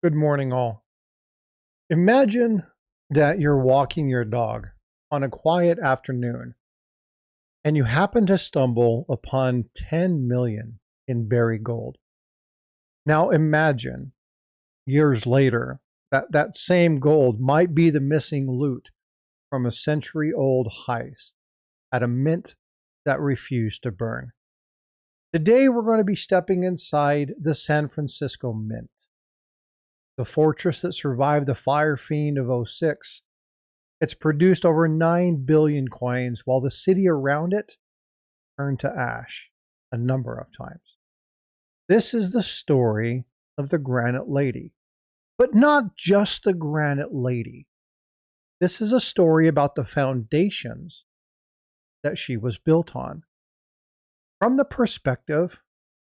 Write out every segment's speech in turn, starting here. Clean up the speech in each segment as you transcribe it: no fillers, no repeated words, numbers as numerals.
Good morning, all. Imagine that you're walking your dog on a quiet afternoon and you happen to stumble upon 10 million in buried gold. Now imagine years later that same gold might be the missing loot from a century-old heist at a mint that refused to burn. Today we're going to be stepping inside the San Francisco Mint, the fortress that survived the fire fiend of '06. It's produced over 9 billion coins while the city around it turned to ash a number of times. This is the story of the Granite Lady, but not just the Granite Lady. This is a story about the foundations that she was built on from the perspective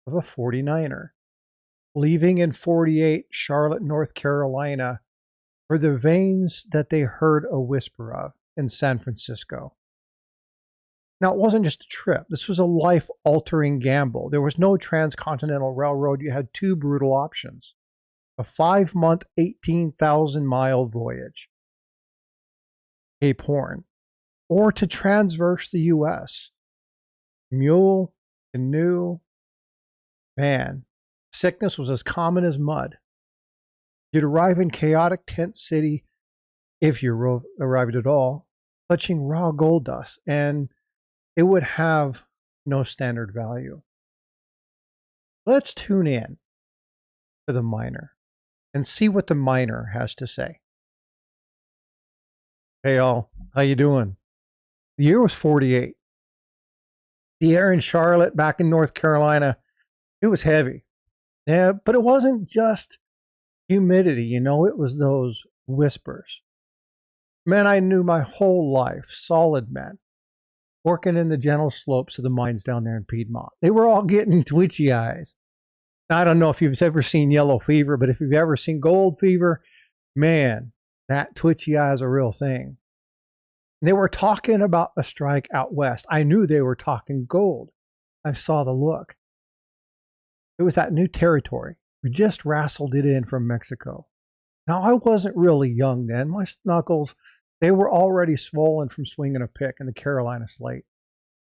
of a 49er, leaving in 48 Charlotte, North Carolina, for the veins that they heard a whisper of in San Francisco. Now, it wasn't just a trip. This was a life-altering gamble. There was no transcontinental railroad. You had two brutal options: a 5-month, 18,000-mile voyage, Cape Horn, or to transverse the U.S. Mule, canoe, man, sickness was as common as mud. You'd arrive in chaotic tent city, if you arrived at all, clutching raw gold dust, and it would have no standard value. Let's tune in to the miner and see what the miner has to say. Hey all, how you doing? The year was 48. The air in Charlotte, back in North Carolina, it was heavy. Yeah, but it wasn't just humidity, it was those whispers. Men I knew my whole life, solid men, working in the gentle slopes of the mines down there in Piedmont. They were all getting twitchy eyes. I don't know if you've ever seen yellow fever, but if you've ever seen gold fever, man, that twitchy eye is a real thing. And they were talking about a strike out west. I knew they were talking gold. I saw the look. It was that new territory. We just wrestled it in from Mexico. Now, I wasn't really young then. My knuckles, they were already swollen from swinging a pick in the Carolina slate.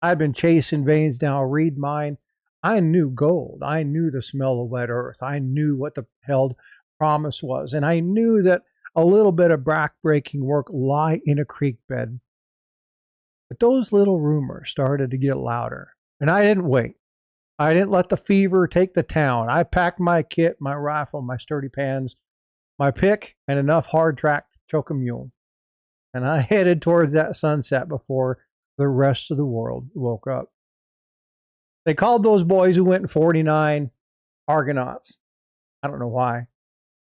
I'd been chasing veins down a reed mine. I knew gold. I knew the smell of wet earth. I knew what the held promise was. And I knew that a little bit of back-breaking work lie in a creek bed. But those little rumors started to get louder. And I didn't wait. I didn't let the fever take the town. I packed my kit, my rifle, my sturdy pans, my pick, and enough hard track to choke a mule. And I headed towards that sunset before the rest of the world woke up. They called those boys who went in 49 Argonauts. I don't know why.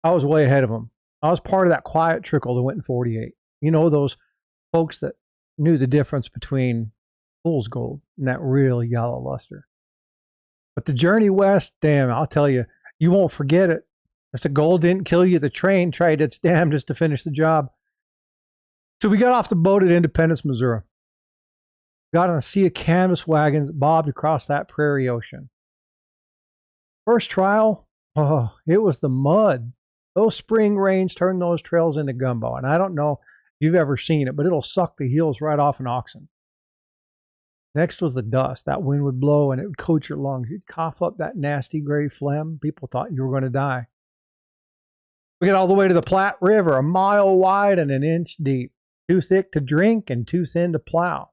I was way ahead of them. I was part of that quiet trickle that went in 48. Those folks that knew the difference between fool's gold and that real yellow luster. But the journey west, damn, I'll tell you, you won't forget it. If the gold didn't kill you, the train tried its damnedest to finish the job. So we got off the boat at Independence, Missouri. Got on a sea of canvas wagons that bobbed across that prairie ocean. First trial, it was the mud. Those spring rains turned those trails into gumbo. And I don't know if you've ever seen it, but it'll suck the heels right off an oxen. Next was the dust. That wind would blow and it would coat your lungs. You'd cough up that nasty gray phlegm. People thought you were going to die. We got all the way to the Platte River, a mile wide and an inch deep. Too thick to drink and too thin to plow.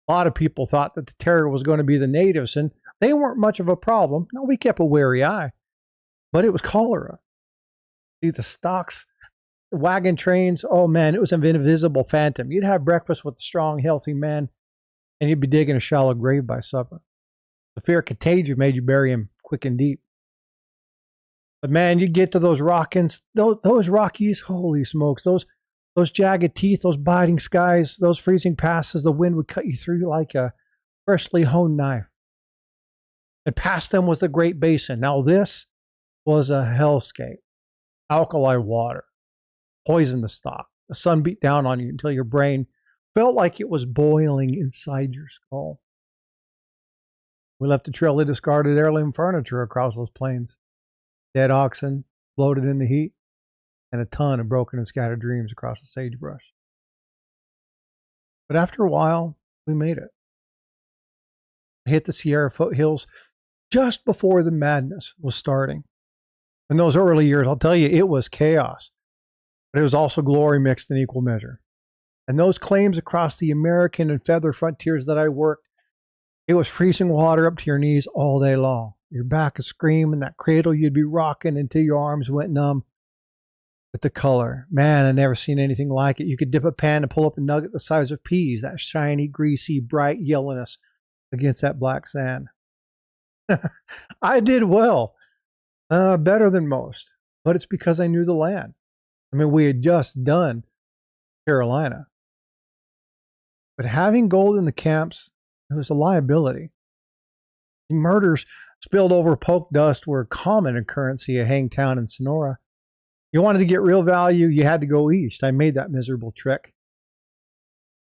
A lot of people thought that the terror was going to be the natives, and they weren't much of a problem. No, we kept a wary eye. But it was cholera. See, the stocks, the wagon trains, oh man, it was an invisible phantom. You'd have breakfast with a strong, healthy man, and you'd be digging a shallow grave by supper. The fear of contagion made you bury him quick and deep. But man, you get to those Rockies, those Rockies, holy smokes, those jagged teeth, those biting skies, those freezing passes, the wind would cut you through like a freshly honed knife. And past them was the Great Basin. Now this was a hellscape. Alkali water, poison the stock. The sun beat down on you until your brain felt like it was boiling inside your skull. We left a trail of discarded heirloom furniture across those plains. Dead oxen, floated in the heat, and a ton of broken and scattered dreams across the sagebrush. But after a while, we made it. I hit the Sierra foothills just before the madness was starting. In those early years, I'll tell you, it was chaos, but it was also glory mixed in equal measure. And those claims across the American and feather frontiers that I worked, it was freezing water up to your knees all day long. Your back would scream, and that cradle you'd be rocking until your arms went numb. But the color, man, I never seen anything like it. You could dip a pan and pull up a nugget the size of peas, that shiny, greasy, bright yellowness against that black sand. I did well, better than most, but it's because I knew the land. I mean, we had just done Carolina. But having gold in the camps, it was a liability. Murders spilled over poke dust were a common occurrence in Hangtown and Sonora. You wanted to get real value, you had to go east. I made that miserable trek.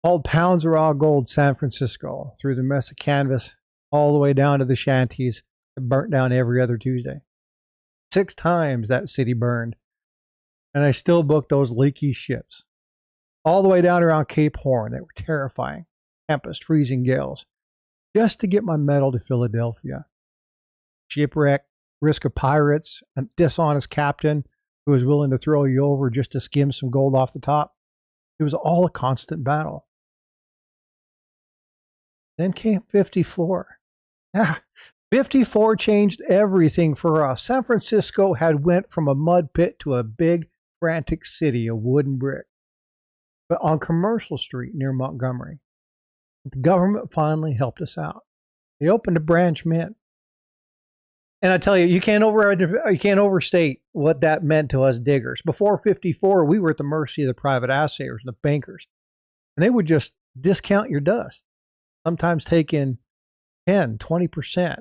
Hauled pounds of raw gold San Francisco through the mess of canvas all the way down to the shanties that burnt down every other Tuesday. 6 times that city burned. And I still booked those leaky ships. All the way down around Cape Horn. They were terrifying. Tempest, freezing gales. Just to get my metal to Philadelphia. Shipwreck, risk of pirates, a dishonest captain who was willing to throw you over just to skim some gold off the top. It was all a constant battle. Then came 54. 54 changed everything for us. San Francisco had went from a mud pit to a big, frantic city of wood and brick. But on Commercial Street near Montgomery, the government finally helped us out. They opened a branch mint. And I tell you, you can't overstate what that meant to us diggers. Before 54, we were at the mercy of the private assayers and the bankers. And they would just discount your dust, sometimes take in 10, 20%,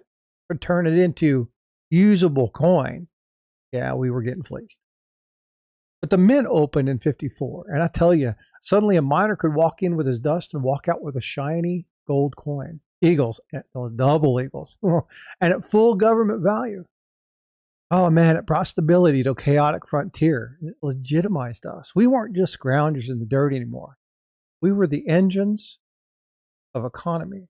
or turn it into usable coin. Yeah, we were getting fleeced. But the mint opened in 54. And I tell you, suddenly a miner could walk in with his dust and walk out with a shiny gold coin. Eagles, those double eagles, and at full government value. Oh man, it brought stability to a chaotic frontier. It legitimized us. We weren't just scroungers in the dirt anymore. We were the engines of economy.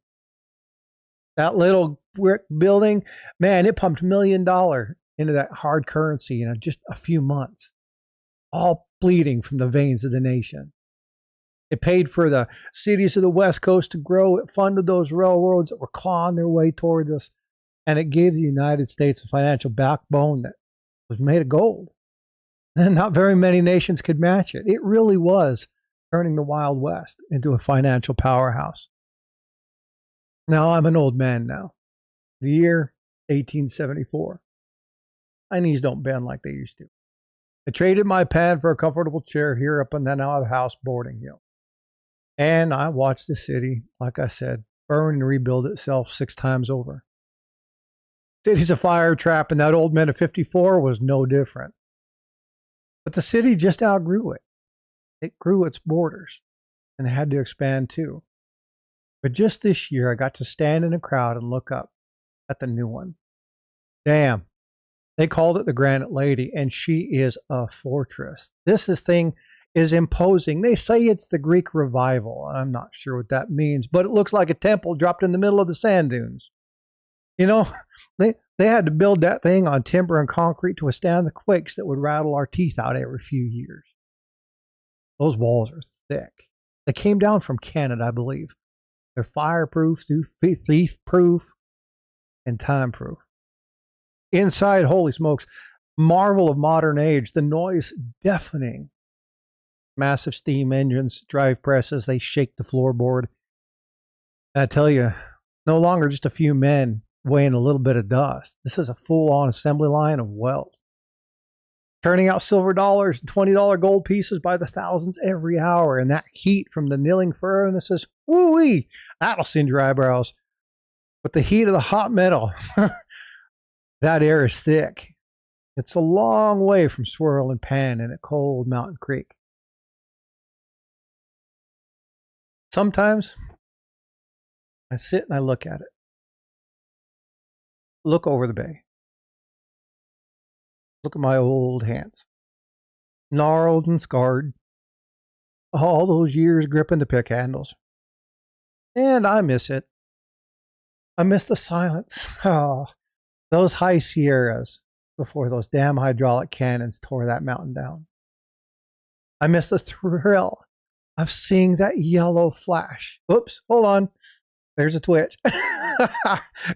That little brick building, man, it pumped $1 million into that hard currency in just a few months, all bleeding from the veins of the nation. It paid for the cities of the West Coast to grow. It funded those railroads that were clawing their way towards us. And it gave the United States a financial backbone that was made of gold. And not very many nations could match it. It really was turning the Wild West into a financial powerhouse. Now, I'm an old man now. The year 1874. My knees don't bend like they used to. I traded my pad for a comfortable chair here up on that outhouse boarding hill. And I watched the city, like I said, burn and rebuild itself 6 times over. City's a fire trap, and that old man of 54 was no different. But the city just outgrew it. It grew its borders, and it had to expand too. But just this year, I got to stand in a crowd and look up at the new one. Damn. They called it the Granite Lady, and she is a fortress. This thing is imposing. They say it's the Greek revival. I'm not sure what that means, but it looks like a temple dropped in the middle of the sand dunes. You know, they had to build that thing on timber and concrete to withstand the quakes that would rattle our teeth out every few years. Those walls are thick. They came down from Canada, I believe. They're fireproof, thief-proof, and time-proof. Inside, holy smokes, marvel of modern age, the noise deafening. Massive steam engines, drive presses, they shake the floorboard. And I tell you, no longer just a few men weighing a little bit of dust. This is a full-on assembly line of wealth. Turning out silver dollars and $20 gold pieces by the thousands every hour. And that heat from the milling furnaces, woo-wee, that'll send your eyebrows. But the heat of the hot metal, that air is thick. It's a long way from swirl and pan in a cold mountain creek. Sometimes I sit and I look at it. Look over the bay. Look at my old hands. Gnarled and scarred. All those years gripping the pick handles. And I miss it. I miss the silence. Oh, those high Sierras before those damn hydraulic cannons tore that mountain down. I miss the thrill of seeing that yellow flash. Oops, hold on. There's a twitch.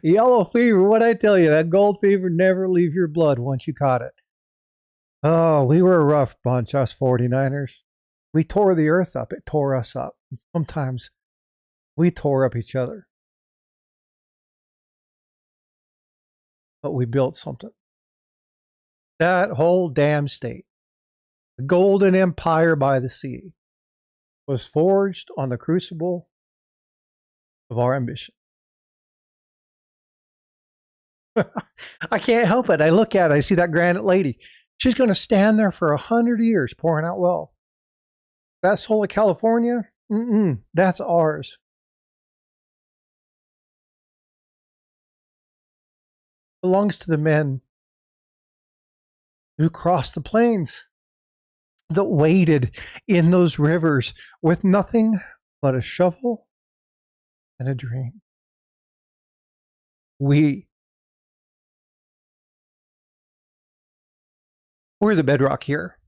Yellow fever, what'd I tell you? That gold fever never leaves your blood once you caught it. Oh, we were a rough bunch, us 49ers. We tore the earth up. It tore us up. Sometimes we tore up each other. But we built something. That whole damn state, the golden empire by the sea, was forged on the crucible of our ambition. I can't help it. I look at it. I see that granite lady. She's going to stand there for 100 years pouring out wealth. That soul of California, that's ours. Belongs to the men who crossed the plains, that waded in those rivers with nothing but a shovel and a dream. We're the bedrock here.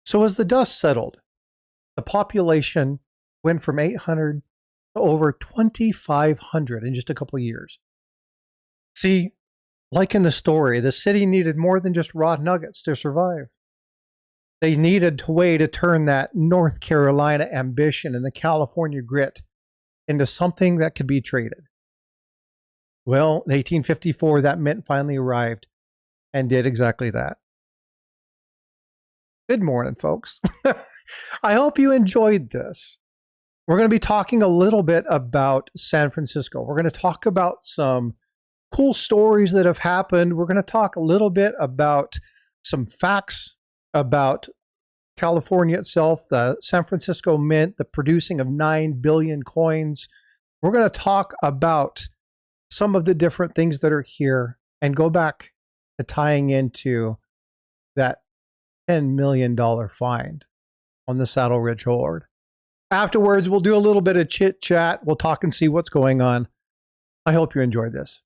So as the dust settled, the population went from 800 to over 2,500 in just a couple of years. See, like in the story, the city needed more than just raw nuggets to survive. They needed a way to turn that North Carolina ambition and the California grit into something that could be traded. Well, in 1854, that mint finally arrived and did exactly that. Good morning, folks. I hope you enjoyed this. We're going to be talking a little bit about San Francisco. We're going to talk about some cool stories that have happened. We're going to talk a little bit about some facts about California itself, the San Francisco Mint, the producing of 9 billion coins. We're going to talk about some of the different things that are here and go back to tying into that $10 million find on the Saddle Ridge Hoard. Afterwards, we'll do a little bit of chit chat. We'll talk and see what's going on. I hope you enjoyed this.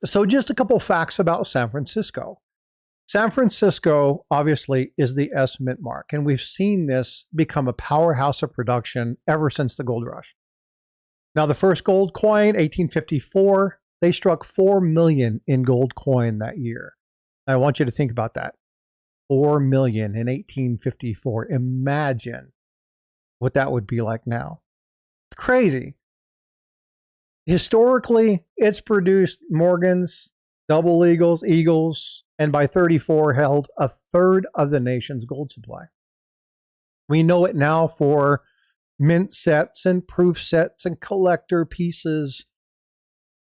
So just a couple facts about San Francisco. San Francisco, obviously, is the S Mint mark, and we've seen this become a powerhouse of production ever since the gold rush. Now, the first gold coin, 1854, they struck 4 million in gold coin that year. I want you to think about that. 4 million in 1854. Imagine what that would be like now. It's crazy. Historically, it's produced Morgans, double eagles, and by 34 held a third of the nation's gold supply. We know it now for mint sets and proof sets and collector pieces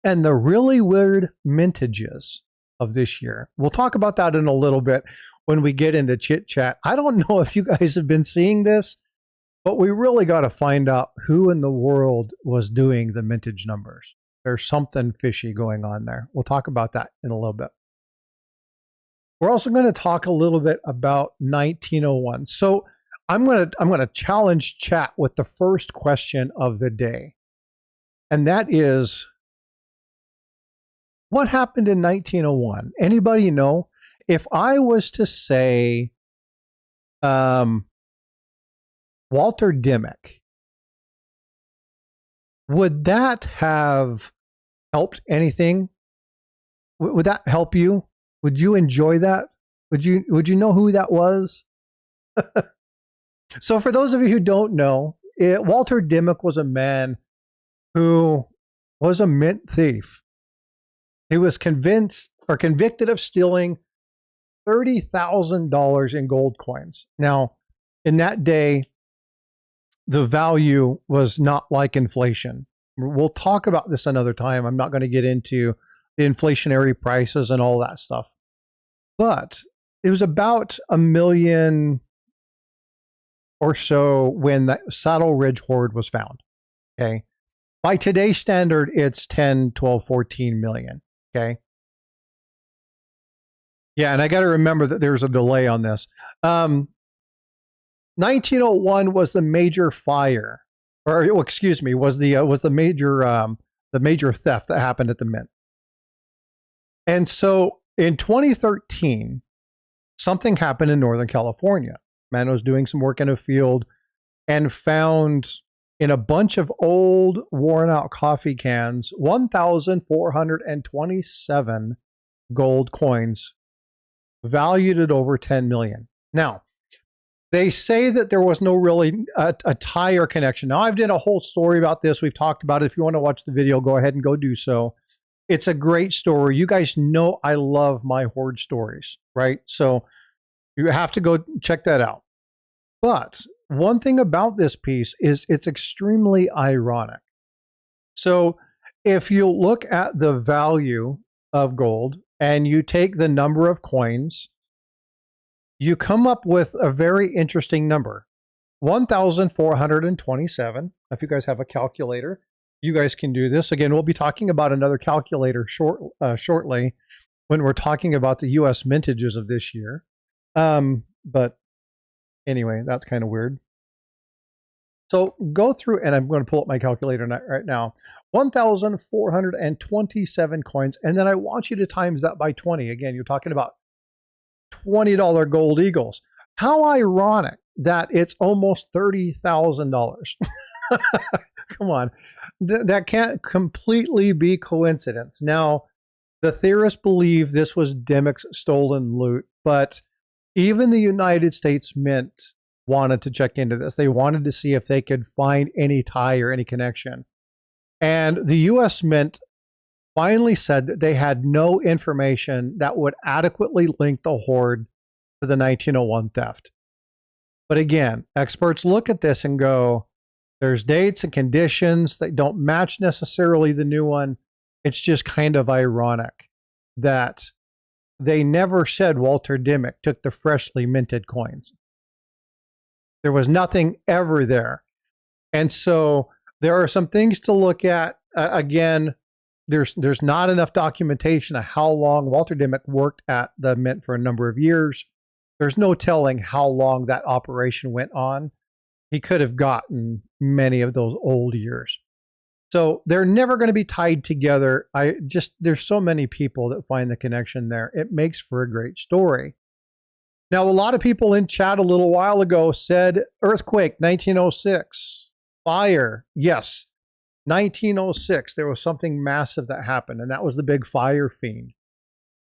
and the really weird mintages of this year. We'll talk about that in a little bit when we get into chit chat. I don't know if you guys have been seeing this, but we really got to find out who in the world was doing the mintage numbers. There's something fishy going on there. We'll talk about that in a little bit. We're also going to talk a little bit about 1901. So I'm going to challenge chat with the first question of the day. And that is, what happened in 1901? Anybody know? If I was to say Walter Dimmock, would that have helped anything? Would that help you? Would you enjoy that? Would you know who that was? So for those of you who don't know, Walter Dimmock was a man who was a mint thief. He was convicted of stealing $30,000 in gold coins. Now, in that day, the value was not like inflation. We'll talk about this another time. I'm not going to get into the inflationary prices and all that stuff. But it was about $1 million or so when the Saddle Ridge Hoard was found. Okay. By today's standard, it's 10, 12, 14 million. Okay. Yeah, and I got to remember that there's a delay on this. 1901 was the major fire, or excuse me, was the major theft that happened at the mint. And so in 2013, something happened in Northern California. Man was doing some work in a field and found in a bunch of old, worn out coffee cans 1,427 gold coins valued at over 10 million. Now, they say that there was no really a tie or connection. Now, I've done a whole story about this. We've talked about it. If you want to watch the video, go ahead and go do so. It's a great story. You guys know I love my hoard stories, right? So you have to go check that out. But one thing about this piece is it's extremely ironic. So if you look at the value of gold and you take the number of coins, you come up with a very interesting number, 1,427. If you guys have a calculator, you guys can do this. Again, we'll be talking about another calculator shortly when we're talking about the U.S. mintages of this year. But anyway, that's kind of weird. So go through, and I'm going to pull up my calculator right now. 1,427 coins, and then I want you to times that by 20. Again, you're talking about $20 gold eagles. How ironic that it's almost $30,000. Come on. That can't completely be coincidence. Now, the theorists believe this was Dimmock's stolen loot, but even the United States Mint wanted to check into this. They wanted to see if they could find any tie or any connection. And the U.S. Mint finally said that they had no information that would adequately link the hoard to the 1901 theft. But again, experts look at this and go, there's dates and conditions that don't match necessarily the new one. It's just kind of ironic that they never said Walter Dimmock took the freshly minted coins. There was nothing ever there. And so there are some things to look at. Again, there's not enough documentation of how long Walter Dimmock worked at the mint for a number of years. There's no telling how long that operation went on. He could have gotten many of those old years. So they're never going to be tied together. There's so many people that find the connection there. It makes for a great story. Now, a lot of people in chat a little while ago said earthquake, 1906, fire. Yes, 1906, there was something massive that happened, and that was the big fire fiend.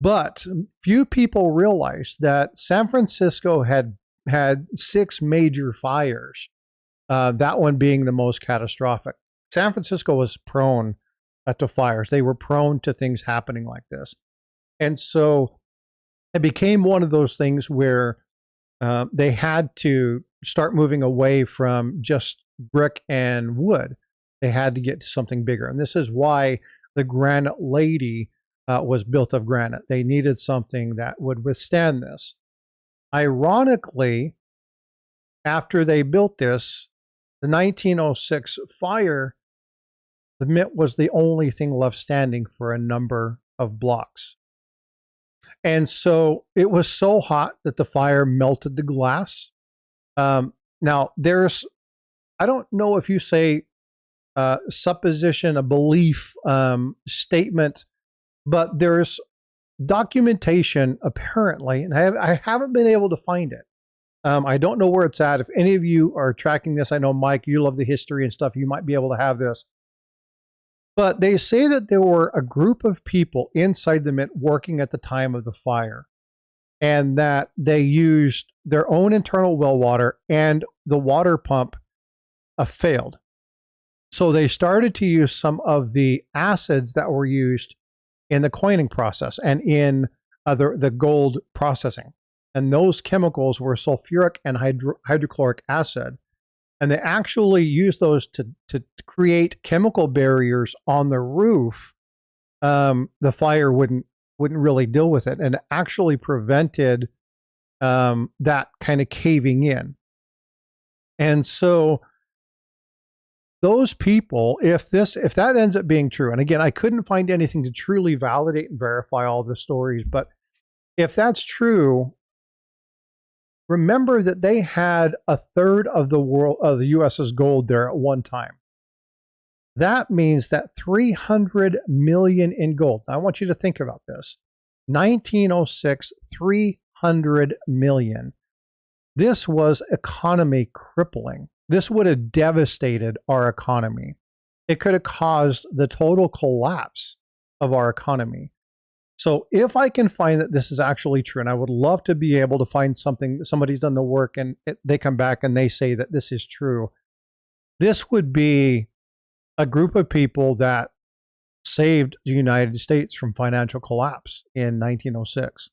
But few people realized that San Francisco had 6 major fires, that one being the most catastrophic. San Francisco was prone to fires. They were prone to things happening like this. And so it became one of those things where they had to start moving away from just brick and wood. They had to get to something bigger. And this is why the Granite Lady was built of granite. They needed something that would withstand this. Ironically, after they built this, the 1906 fire, the mint was the only thing left standing for a number of blocks. And so it was so hot that the fire melted the glass. Now, I don't know if you say supposition, a belief, statement, but there's documentation apparently, and I haven't been able to find it. I don't know where it's at. If any of you are tracking this, I know, Mike, you love the history and stuff. You might be able to have this. But they say that there were a group of people inside the mint working at the time of the fire, and that they used their own internal well water, and the water pump failed. So they started to use some of the acids that were used in the coining process and in the gold processing. And those chemicals were sulfuric and hydrochloric acid. And they actually used those to create chemical barriers on the roof. The fire wouldn't really deal with it, and it actually prevented that kind of caving in. And so those people, if that ends up being true, and again, I couldn't find anything to truly validate and verify all the stories, but if that's true, remember that they had a third of the US's gold there at one time. That means that 300 million in gold. Now, I want you to think about this. 1906, 300 million. This was economy crippling. This would have devastated our economy. It could have caused the total collapse of our economy. So if I can find that this is actually true, and I would love to be able to find something, somebody's done the work and they come back and they say that this is true, this would be a group of people that saved the United States from financial collapse in 1906.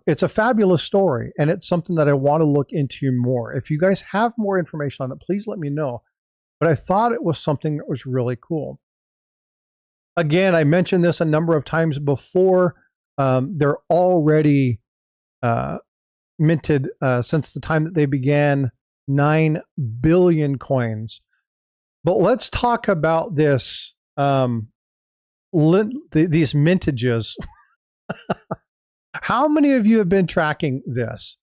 It's a fabulous story, and it's something that I want to look into more. If you guys have more information on it, please let me know. But I thought it was something that was really cool. Again, I mentioned this a number of times before. They're already minted since the time that they began, 9 billion coins. But let's talk about this, these mintages. How many of you have been tracking this?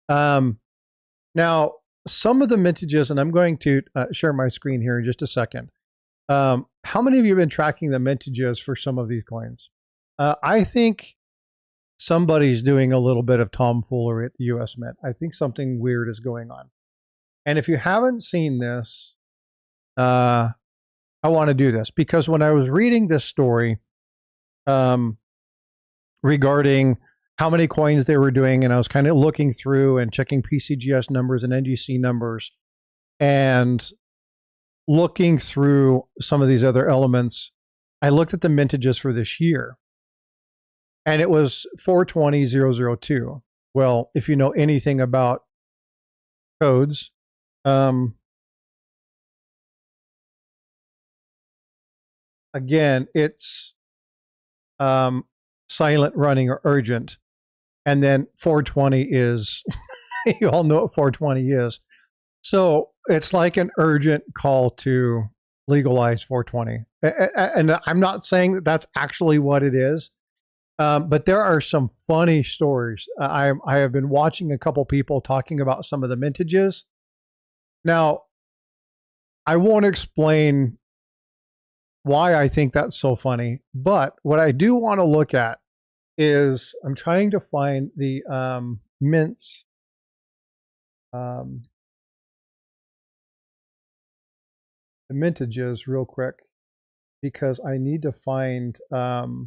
Now, some of the mintages, and I'm going to share my screen here in just a second. How many of you have been tracking the mintages for some of these coins? I think somebody's doing a little bit of tomfoolery at the US Mint. I think something weird is going on. And if you haven't seen this, I want to do this because when I was reading this story regarding how many coins they were doing, and I was kind of looking through and checking PCGS numbers and NGC numbers and looking through some of these other elements, I looked at the mintages for this year, and it was 420002. Well, if you know anything about codes, again, it's silent, running, or urgent. And then 420 is, you all know what 420 is. So it's like an urgent call to legalize 420. And I'm not saying that that's actually what it is, but there are some funny stories. I have been watching a couple people talking about some of the mintages. Now, I won't explain why I think that's so funny, but what I do want to look at is I'm trying to find the mints. The mintages real quick because I need to find the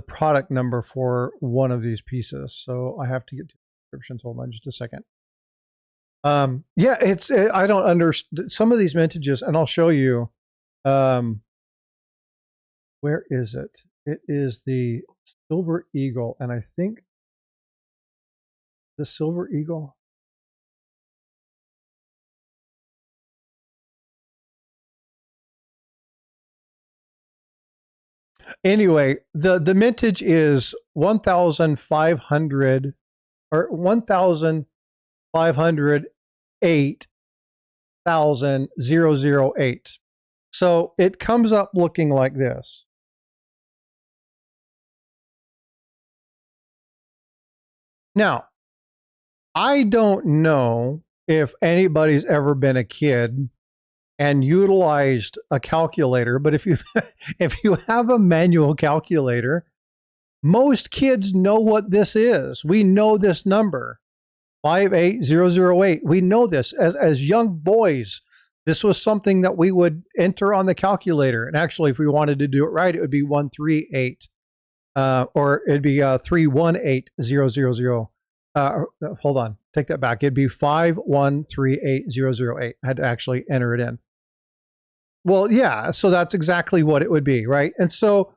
product number for one of these pieces. So I have to get to descriptions. Hold on just a second. Yeah, I don't understand some of these mintages, and I'll show you. Where is it? It is the Silver Eagle, and I think the Silver Eagle. Anyway, the mintage is 1,500 or 1,508,008. So it comes up looking like this. Now, I don't know if anybody's ever been a kid and utilized a calculator, but if you have a manual calculator, most kids know what this is. We know this number, 58008. We know this as young boys. This was something that we would enter on the calculator, and actually, if we wanted to do it right, it would be 138, or it'd be 318000. Hold on, take that back. It'd be 5138008. I had to actually enter it in. Well, yeah, so that's exactly what it would be, right? And so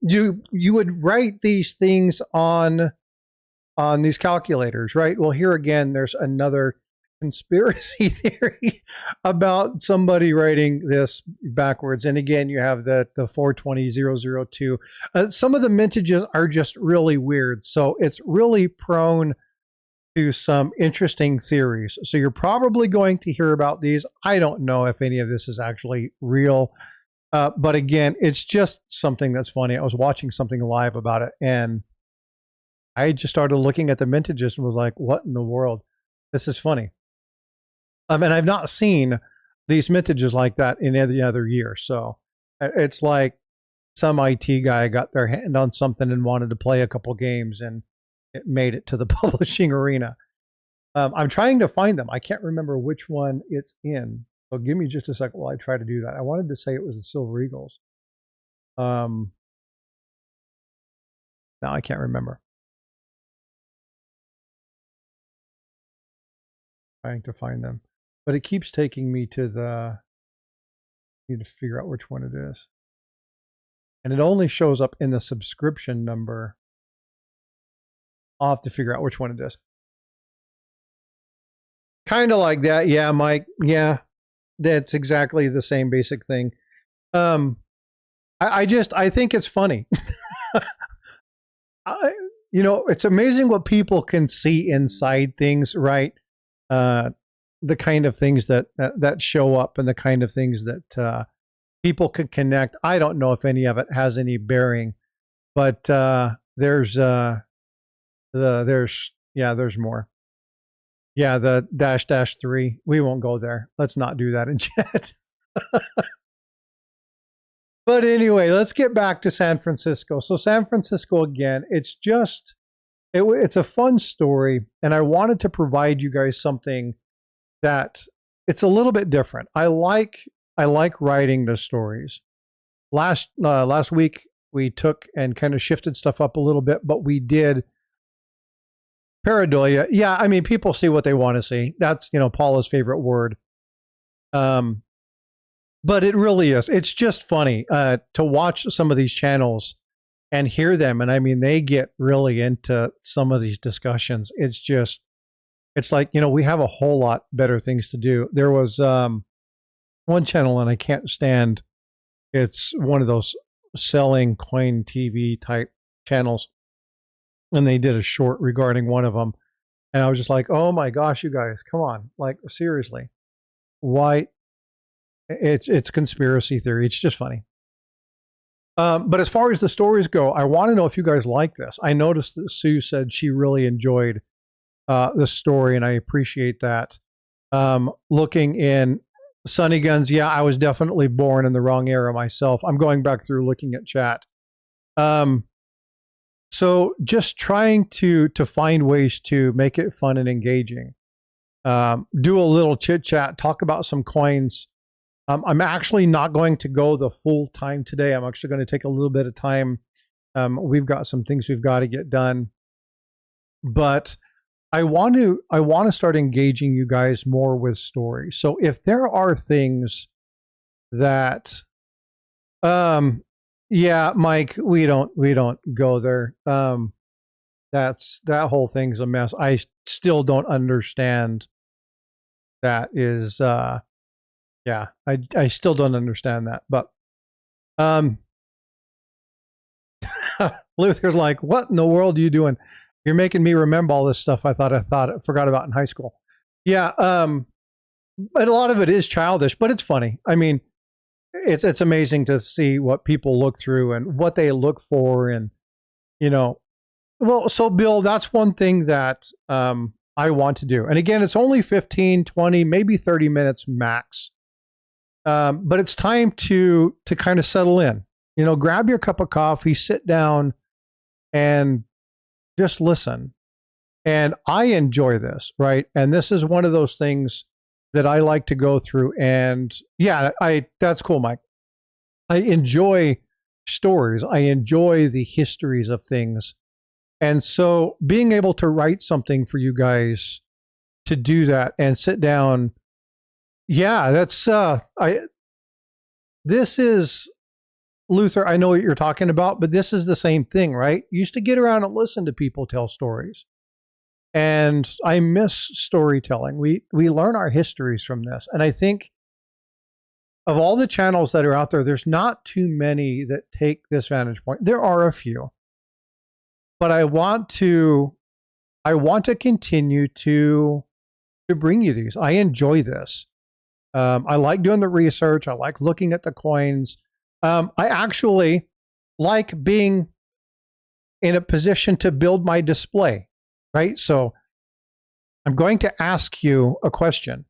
you would write these things on these calculators, right? Well, here again, there's another conspiracy theory about somebody writing this backwards. And again, you have the 420002. Some of the mintages are just really weird. So it's really prone to some interesting theories. So you're probably going to hear about these. I don't know if any of this is actually real. But again, it's just something that's funny. I was watching something live about it, and I just started looking at the mintages and was like, what in the world? This is funny. And I've not seen these mintages like that in any other year. So it's like some IT guy got their hand on something and wanted to play a couple games, and it made it to the publishing arena. I'm trying to find them. I can't remember which one it's in. So give me just a second while I try to do that. I wanted to say it was the Silver Eagles. Now I can't remember. Trying to find them. But it keeps taking me to the... I need to figure out which one it is. And it only shows up in the subscription number. I'll have to figure out which one it is. Kind of like that. Yeah, Mike. Yeah, that's exactly the same basic thing. I think it's funny. It's amazing what people can see inside things, right? The kind of things that show up and the kind of things that people can connect. I don't know if any of it has any bearing, but there's more. Yeah, the --3. We won't go there. Let's not do that in chat. But anyway, let's get back to San Francisco. So San Francisco again, it's a fun story, and I wanted to provide you guys something that it's a little bit different. I like writing the stories. Last week we took and kind of shifted stuff up a little bit, but we did pareidolia. Yeah, I mean, people see what they want to see. That's, Paula's favorite word. But it really is. It's just funny to watch some of these channels and hear them. And I mean, they get really into some of these discussions. It's like, we have a whole lot better things to do. There was one channel, and I can't stand, it's one of those selling coin TV type channels. And they did a short regarding one of them. And I was just like, oh my gosh, you guys, come on. Like, seriously. Why? It's conspiracy theory. It's just funny. But as far as the stories go, I want to know if you guys like this. I noticed that Sue said she really enjoyed the story, and I appreciate that. Looking in Sunny Guns, yeah, I was definitely born in the wrong era myself. I'm going back through looking at chat. So just trying to find ways to make it fun and engaging. Do a little chit chat, talk about some coins. I'm actually not going to go the full time today. I'm actually going to take a little bit of time. We've got some things we've got to get done, but I want to start engaging you guys more with stories. So if there are things that, yeah, Mike, we don't go there. That whole thing's a mess. I still don't understand. That is, yeah, I still don't understand that. But Luther's like, what in the world are you doing? You're making me remember all this stuff I forgot about in high school. Yeah, but a lot of it is childish, but it's funny. I mean, it's amazing to see what people look through and what they look for, and well, so Bill, that's one thing that I want to do. And again, it's only 15, 20, maybe 30 minutes max. But it's time to kind of settle in. Grab your cup of coffee, sit down, and just listen. And I enjoy this, right? And this is one of those things that I like to go through. And yeah, that's cool, Mike. I enjoy stories. I enjoy the histories of things. And so being able to write something for you guys to do that and sit down, yeah, that's this is Luther. I know what you're talking about, but this is the same thing, right? You used to get around and listen to people tell stories. And I miss storytelling. We learn our histories from this. And I think of all the channels that are out there, there's not too many that take this vantage point. There are a few. But I want to I want to continue to bring you these. I enjoy this. I like doing the research. I like looking at the coins. I actually like being in a position to build my display, right? So I'm going to ask you a question.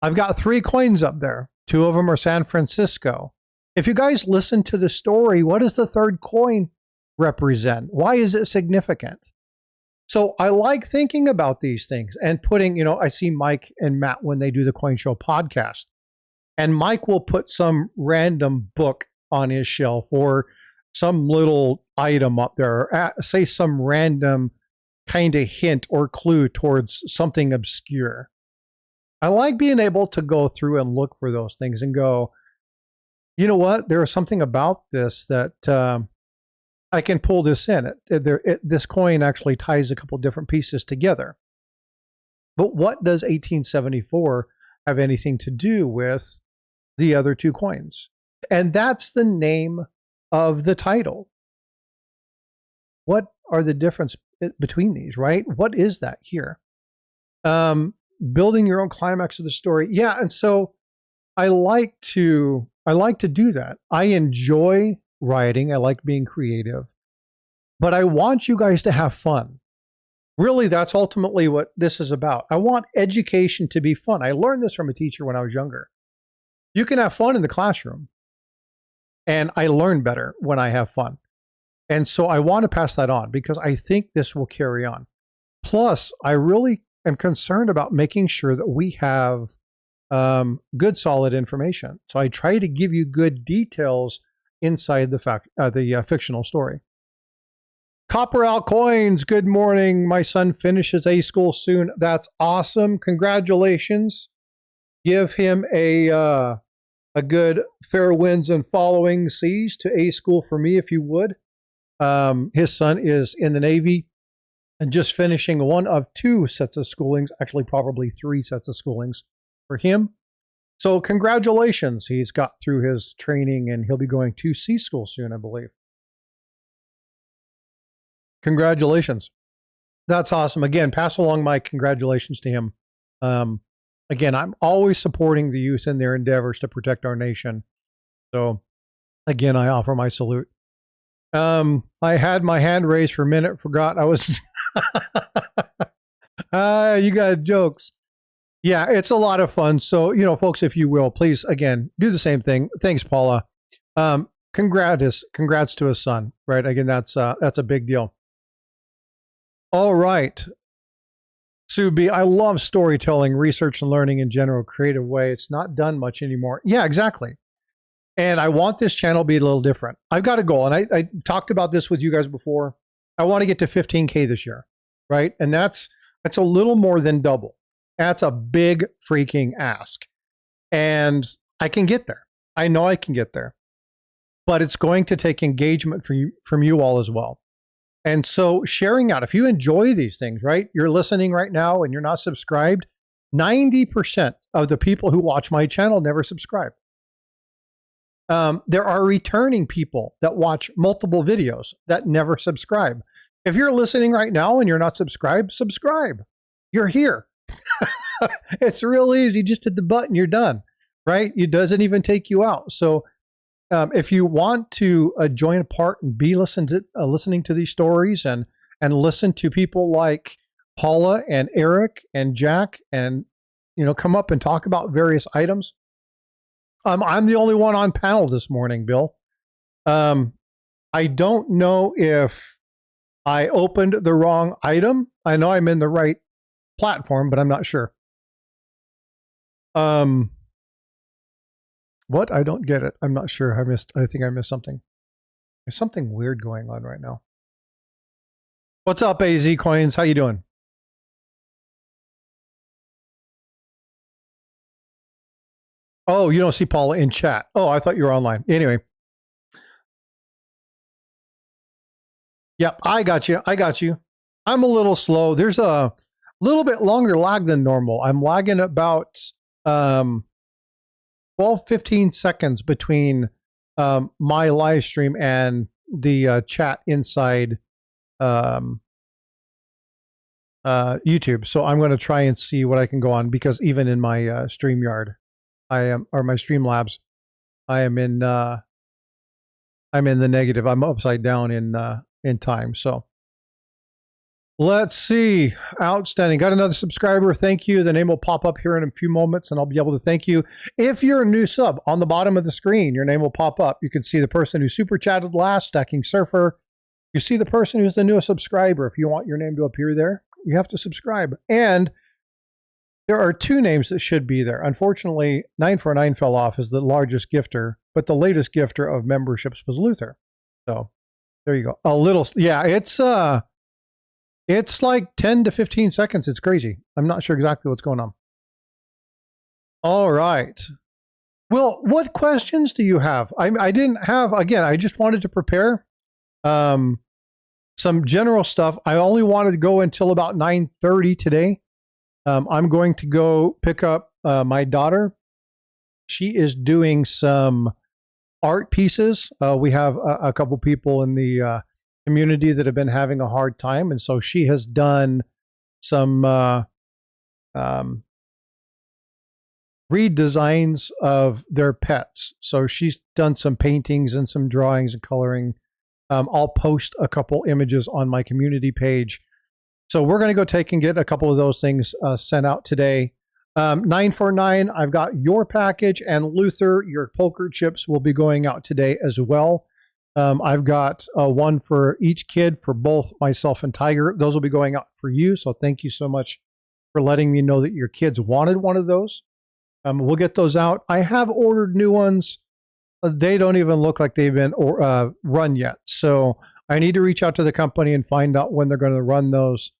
I've got 3 coins up there. 2 of them are San Francisco. If you guys listen to the story, what does the 3rd coin represent? Why is it significant? So I like thinking about these things and putting, I see Mike and Matt when they do the Coin Show podcast, and Mike will put some random book on his shelf or some little item up there, or say some random kind of hint or clue towards something obscure. I like being able to go through and look for those things and go, you know what? There is something about this that I can pull this in. This coin actually ties a couple different pieces together. But what does 1874 have anything to do with the other 2 coins? And that's the name of the title. What are the difference between these, right? What is that here? Building your own climax of the story. Yeah, and so I like to do that. I enjoy writing. I like being creative. But I want you guys to have fun. Really, that's ultimately what this is about. I want education to be fun. I learned this from a teacher when I was younger. You can have fun in the classroom. And I learn better when I have fun. And so I want to pass that on because I think this will carry on. Plus, I really am concerned about making sure that we have good, solid information. So I try to give you good details inside the fictional story. Copper Out Coins, good morning. My son finishes A school soon. That's awesome. Congratulations. Give him a good fair winds and following seas to A school for me, if you would. His son is in the Navy and just finishing one of 2 sets of schoolings, actually probably 3 sets of schoolings for him. So congratulations. He's got through his training and he'll be going to C school soon, I believe. Congratulations. That's awesome. Again, pass along my congratulations to him. Again, I'm always supporting the youth in their endeavors to protect our nation. So again, I offer my salute. I had my hand raised for a minute, forgot I was, you got jokes. Yeah, it's a lot of fun. So, folks, if you will, please, again, do the same thing. Thanks, Paula. Congrats to his son, right? Again, that's a big deal. All right. Sue B, I love storytelling, research, and learning in general, creative way. It's not done much anymore. Yeah, exactly. And I want this channel to be a little different. I've got a goal, and I talked about this with you guys before. I want to get to 15K this year, right? And that's a little more than double. That's a big freaking ask. And I can get there. I know I can get there. But it's going to take engagement from you all as well. And so sharing out, if you enjoy these things, right? You're listening right now and you're not subscribed, 90% of the people who watch my channel never subscribe. There are returning people that watch multiple videos that never subscribe. If you're listening right now and you're not subscribed, subscribe. You're here. It's real easy. Just hit the button, you're done, right? It doesn't even take you out. So if you want to join a part and be listening to these stories and listen to people like Paula and Eric and Jack and come up and talk about various items. I'm the only one on panel this morning, Bill. I don't know if I opened the wrong item. I know I'm in the right platform, but I'm not sure. What? I don't get it. I'm not sure. I think I missed something. There's something weird going on right now. What's up, AZ Coins? How you doing? Oh, you don't see Paula in chat. Oh, I thought you were online. Anyway. Yep, I got you. I'm a little slow. There's a little bit longer lag than normal. I'm lagging about 12-15 seconds between my live stream and the chat inside YouTube. So I'm going to try and see what I can go on, because even in my StreamYard, or my Streamlabs, I'm in the negative. I'm upside down in time. So let's see. Outstanding. Got another subscriber. Thank you. The name will pop up here in a few moments, and I'll be able to thank you. If you're a new sub, on the bottom of the screen, your name will pop up. You can see the person who super chatted last, Stacking Surfer. You see the person who's the newest subscriber. If you want your name to appear there, you have to subscribe. And there are two names that should be there. Unfortunately, 949 fell off as the largest gifter, but the latest gifter of memberships was Luther. So there you go. A little, yeah, it's like 10 to 15 seconds. It's crazy. I'm not sure exactly what's going on. All right. Well, what questions do you have? I didn't have, again, I just wanted to prepare some general stuff. I only wanted to go until about 9:30 today. I'm going to go pick up my daughter. She is doing some art pieces. We have a couple people in the community that have been having a hard time, and so she has done some redesigns of their pets. So she's done some paintings and some drawings and coloring. I'll post a couple images on my community page. So we're going to go take and get a couple of those things sent out today. 949, I've got your package, and Luther, your poker chips will be going out today as well. I've got one for each kid for both myself and Tiger. Those will be going out for you. So thank you so much for letting me know that your kids wanted one of those. We'll get those out. I have ordered new ones. They don't even look like they've been run yet. So I need to reach out to the company and find out when they're going to run those.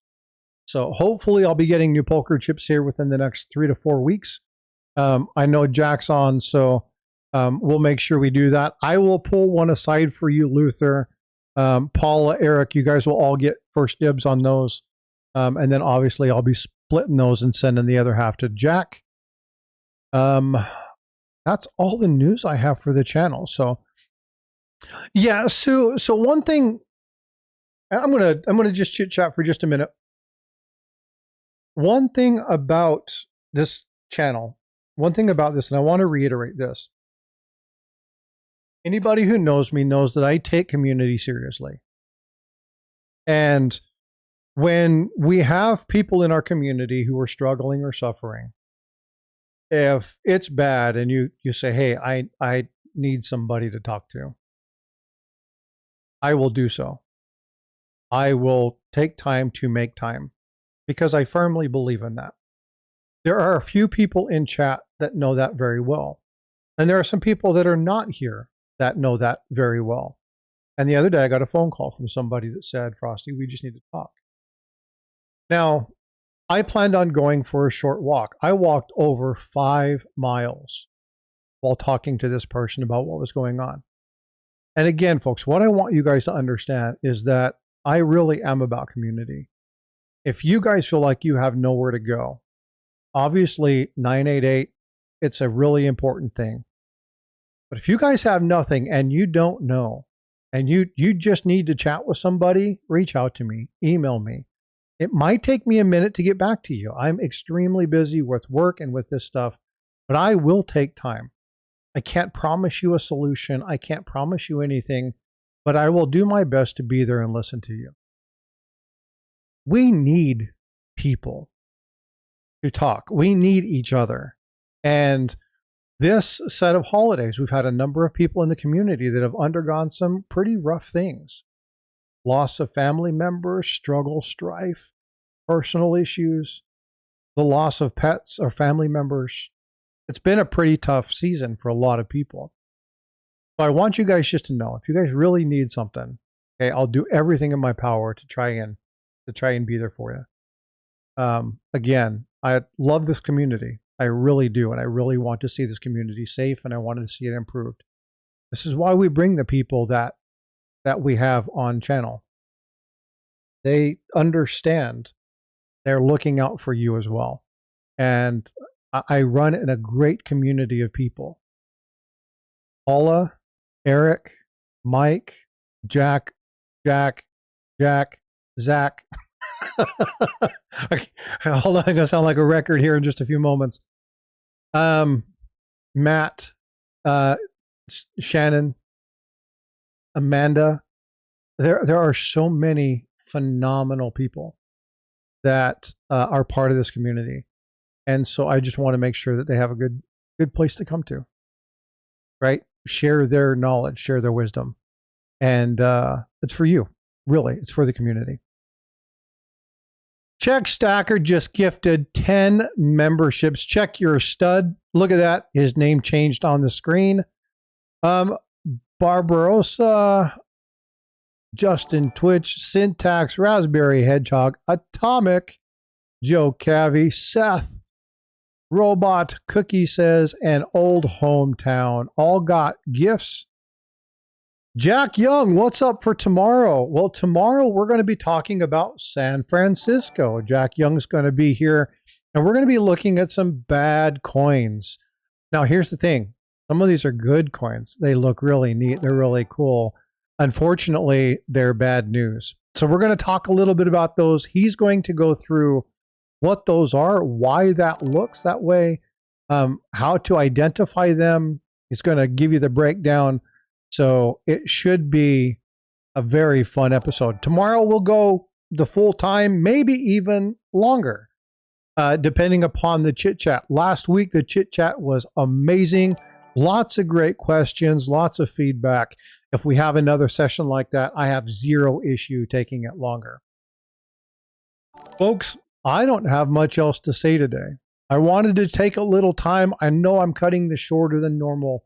So hopefully I'll be getting new poker chips here within the next 3 to 4 weeks. I know Jack's on, so we'll make sure we do that. I will pull one aside for you, Luther. Paula, Eric, you guys will all get first dibs on those. And then obviously I'll be splitting those and sending the other half to Jack. That's all the news I have for the channel. So yeah, so one thing, I'm gonna just chit chat for just a minute. One thing about this channel, one thing about this, and I want to reiterate this. Anybody who knows me knows that I take community seriously. And when we have people in our community who are struggling or suffering, if it's bad and you say, hey, I need somebody to talk to, I will do so. I will take time to make time, because I firmly believe in that. There are a few people in chat that know that very well. And there are some people that are not here that know that very well. And the other day I got a phone call from somebody that said, Frosty, we just need to talk. Now, I planned on going for a short walk. I walked over 5 miles while talking to this person about what was going on. And again, folks, what I want you guys to understand is that I really am about community. If you guys feel like you have nowhere to go, obviously 988, it's a really important thing. But if you guys have nothing and you don't know, and you just need to chat with somebody, reach out to me, email me. It might take me a minute to get back to you. I'm extremely busy with work and with this stuff, but I will take time. I can't promise you a solution. I can't promise you anything, but I will do my best to be there and listen to you. We need people to talk. We need each other. And this set of holidays, we've had a number of people in the community that have undergone some pretty rough things. Loss of family members, struggle, strife, personal issues, the loss of pets or family members. It's been a pretty tough season for a lot of people. So I want you guys just to know, if you guys really need something, okay, I'll do everything in my power to try and be there for you. Again, I love this community. I really do, and I really want to see this community safe, and I wanted to see it improved. This is why we bring the people that we have on channel. They understand. They're looking out for you as well. And I run in a great community of people. Paula, Eric, Mike, Jack, Zach. Okay, hold on, I'm gonna sound like a record here in just a few moments. Matt, Shannon, Amanda, there are so many phenomenal people that are part of this community, and so I just want to make sure that they have a good place to come to, right? Share their knowledge, share their wisdom, and it's for you, really. It's for the community. Check Stacker just gifted 10 memberships. Check your stud. Look at that. His name changed on the screen. Barbarossa, Justin Twitch, Syntax, Raspberry Hedgehog, Atomic, Joe Cavi, Seth, Robot, Cookie Says, and Old Hometown all got gifts. Jack Young, what's up for tomorrow? Well, tomorrow we're going to be talking about San Francisco. Jack Young's going to be here, and we're going to be looking at some bad coins. Now, here's the thing. Some of these are good coins. They look really neat. They're really cool. Unfortunately, they're bad news. So we're going to talk a little bit about those. He's going to go through what those are, why that looks that way, how to identify them. He's going to give you the breakdown. So it should be a very fun episode. Tomorrow we'll go the full time, maybe even longer, depending upon the chit chat. Last week, the chit chat was amazing. Lots of great questions, lots of feedback. If we have another session like that, I have zero issue taking it longer. Folks, I don't have much else to say today. I wanted to take a little time. I know I'm cutting this shorter than normal,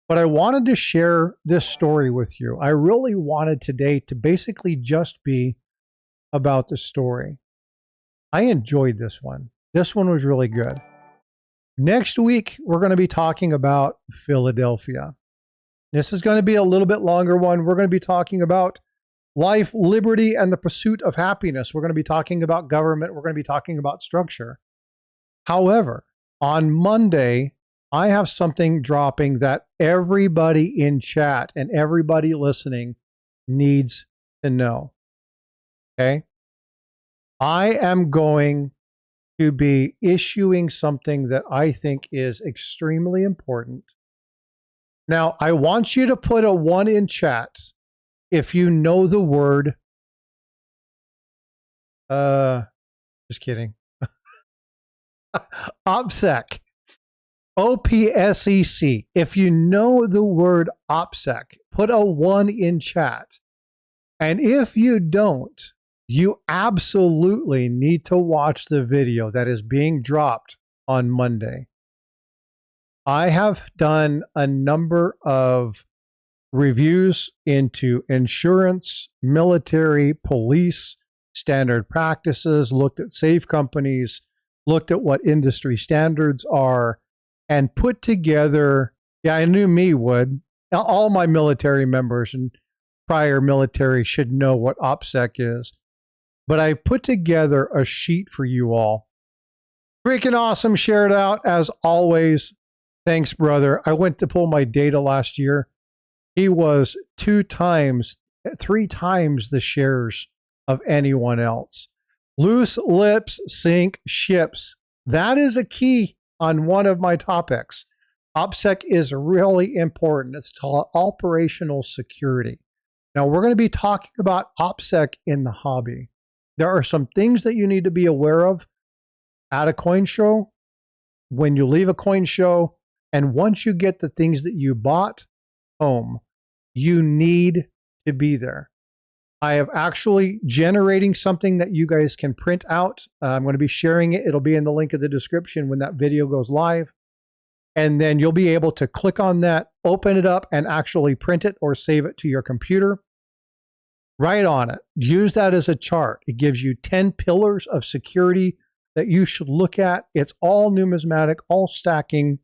but I wanted to share this story with you. I really wanted today to basically just be about the story. I enjoyed this one. This one was really good. Next week, we're going to be talking about Philadelphia. This is going to be a little bit longer one. We're going to be talking about life, liberty, and the pursuit of happiness. We're going to be talking about government. We're going to be talking about structure. However, on Monday, I have something dropping that everybody in chat and everybody listening needs to know. Okay? I am going to be issuing something that I think is extremely important. Now, I want you to put a 1 in chat if you know the word. Just kidding. OPSEC. OPSEC. If you know the word OPSEC, put a 1 in chat. And if you don't, you absolutely need to watch the video that is being dropped on Monday. I have done a number of reviews into insurance, military, police, standard practices, looked at safe companies, looked at what industry standards are, and put together, I knew me would. All my military members and prior military should know what OPSEC is. But I put together a sheet for you all. Freaking awesome. Share it out as always. Thanks, brother. I went to pull my data last year. He was 3 times the shares of anyone else. Loose lips sink ships. That is a key on one of my topics. OPSEC is really important. It's called operational security. Now, we're going to be talking about OPSEC in the hobby. There are some things that you need to be aware of at a coin show, when you leave a coin show, and once you get the things that you bought home, you need to be there. I have actually generating something that you guys can print out. I'm going to be sharing it. It'll be in the link in the description when that video goes live. And then you'll be able to click on that, open it up, and actually print it or save it to your computer. Write on it. Use that as a chart. It gives you 10 pillars of security that you should look at. It's all numismatic, all stacking,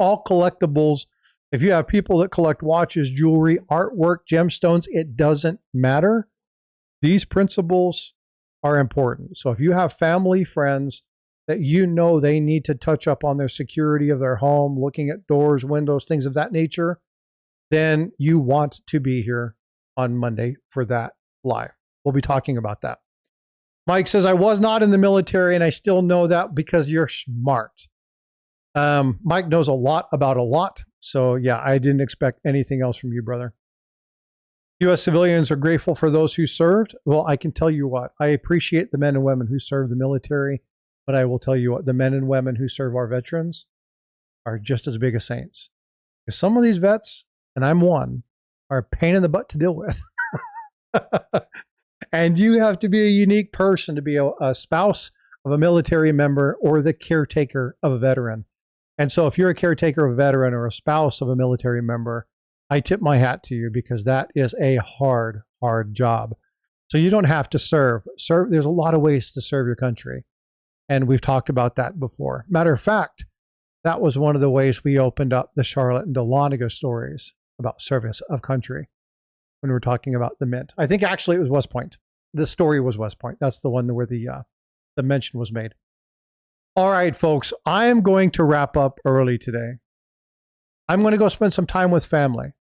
all collectibles. If you have people that collect watches, jewelry, artwork, gemstones, it doesn't matter. These principles are important. So if you have family, friends that you know they need to touch up on their security of their home, looking at doors, windows, things of that nature, then you want to be here on Monday for that live. We'll be talking about that. Mike says, I was not in the military and I still know that because you're smart. Mike knows a lot about a lot. So yeah, I didn't expect anything else from you, brother. U.S. civilians are grateful for those who served. Well, I can tell you what, I appreciate the men and women who serve the military, but I will tell you what, the men and women who serve our veterans are just as big as saints. Because some of these vets, and I'm one, are a pain in the butt to deal with. And you have to be a unique person to be a spouse of a military member or the caretaker of a veteran. And so if you're a caretaker of a veteran or a spouse of a military member, I tip my hat to you because that is a hard, hard job. So you don't have to serve. There's a lot of ways to serve your country. And we've talked about that before. Matter of fact, that was one of the ways we opened up the Charlotte and Dahlonega stories about service of country when we were talking about the Mint. I think actually it was West Point. The story was West Point. That's the one where the mention was made. All right, folks, I am going to wrap up early today. I'm going to go spend some time with family.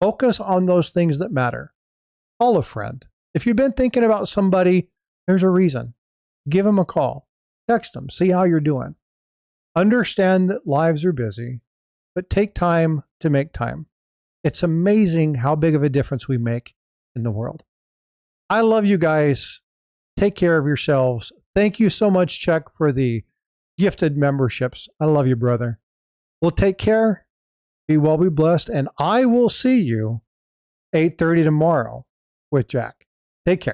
Focus on those things that matter. Call a friend. If you've been thinking about somebody, there's a reason. Give them a call. Text them. See how you're doing. Understand that lives are busy, but take time to make time. It's amazing how big of a difference we make in the world. I love you guys. Take care of yourselves. Thank you so much, Chuck, for the gifted memberships. I love you, brother. Well, take care. Be well, be blessed, and I will see you 8:30 tomorrow with Jack. Take care.